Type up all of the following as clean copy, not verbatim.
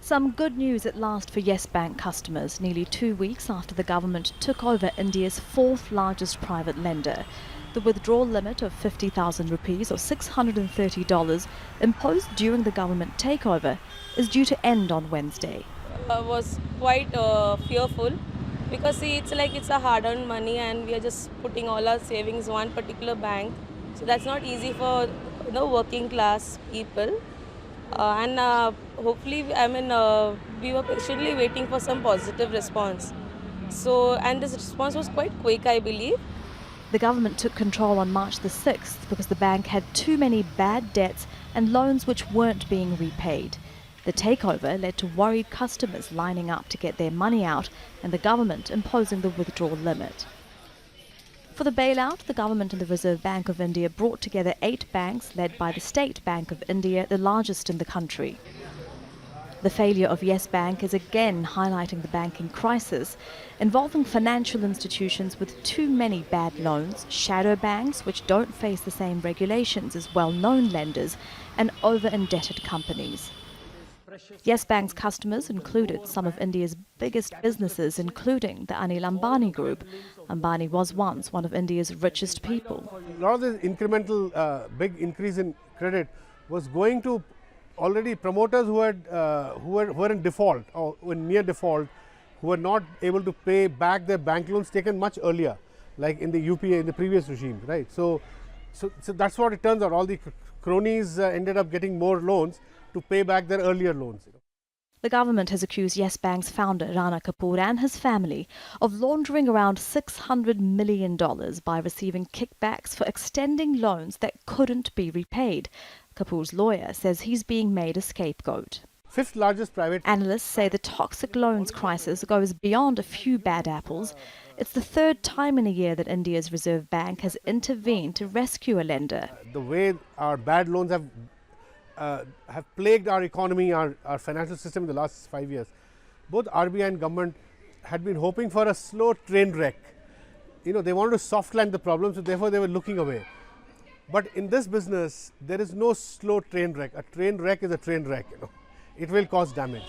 Some good news at last for Yes Bank customers, nearly 2 weeks after the government took over India's fourth largest private lender. The withdrawal limit of 50,000 rupees or $630 imposed during the government takeover is due to end on Wednesday. Was quite fearful because see, it's a hard-earned money and we are just putting all our savings in one particular bank. So that's not easy for working class people. And hopefully, we were patiently waiting for some positive response. So, and this response was quite quick, I believe. The government took control on March the 6th because the bank had too many bad debts and loans which weren't being repaid. The takeover led to worried customers lining up to get their money out and the government imposing the withdrawal limit. For the bailout, the government and the Reserve Bank of India brought together 8 banks led by the State Bank of India, the largest in the country. The failure of Yes Bank is again highlighting the banking crisis, involving financial institutions with too many bad loans, shadow banks which don't face the same regulations as well-known lenders, and over-indebted companies. Yes Bank's customers included some of India's biggest businesses, including the Anil Ambani Group. Ambani was once one of India's richest people. A lot of the incremental big increase in credit was going to already promoters who were in default or were near default, who were not able to pay back their bank loans taken much earlier, like in the UPA in the previous regime, right? So that's what it turns out. All the cronies ended up getting more loans to pay back their earlier loans. The government has accused Yes Bank's founder Rana Kapoor and his family of laundering around $600 million by receiving kickbacks for extending loans that couldn't be repaid. Kapoor's lawyer says he's being made a scapegoat. Fifth largest private. Analysts say the toxic loans crisis goes beyond a few bad apples. It's the third time in a year that India's Reserve Bank has intervened to rescue a lender. The way our bad loans have plagued our economy, our financial system in the last 5 years. Both RBI and government had been hoping for a slow train wreck. They wanted to soft land the problem, so therefore they were looking away. But in this business, there is no slow train wreck. A train wreck is a train wreck. It will cause damage.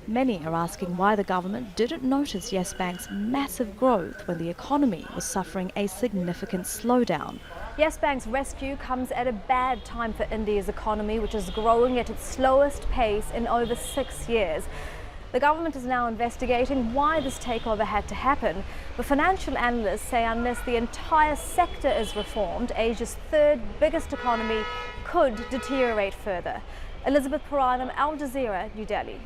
Many are asking why the government didn't notice Yes Bank's massive growth when the economy was suffering a significant slowdown. Yes Bank's rescue comes at a bad time for India's economy, which is growing at its slowest pace in over 6 years. The government is now investigating why this takeover had to happen, but financial analysts say unless the entire sector is reformed, Asia's third biggest economy could deteriorate further. Elizabeth Puranam, Al Jazeera, New Delhi.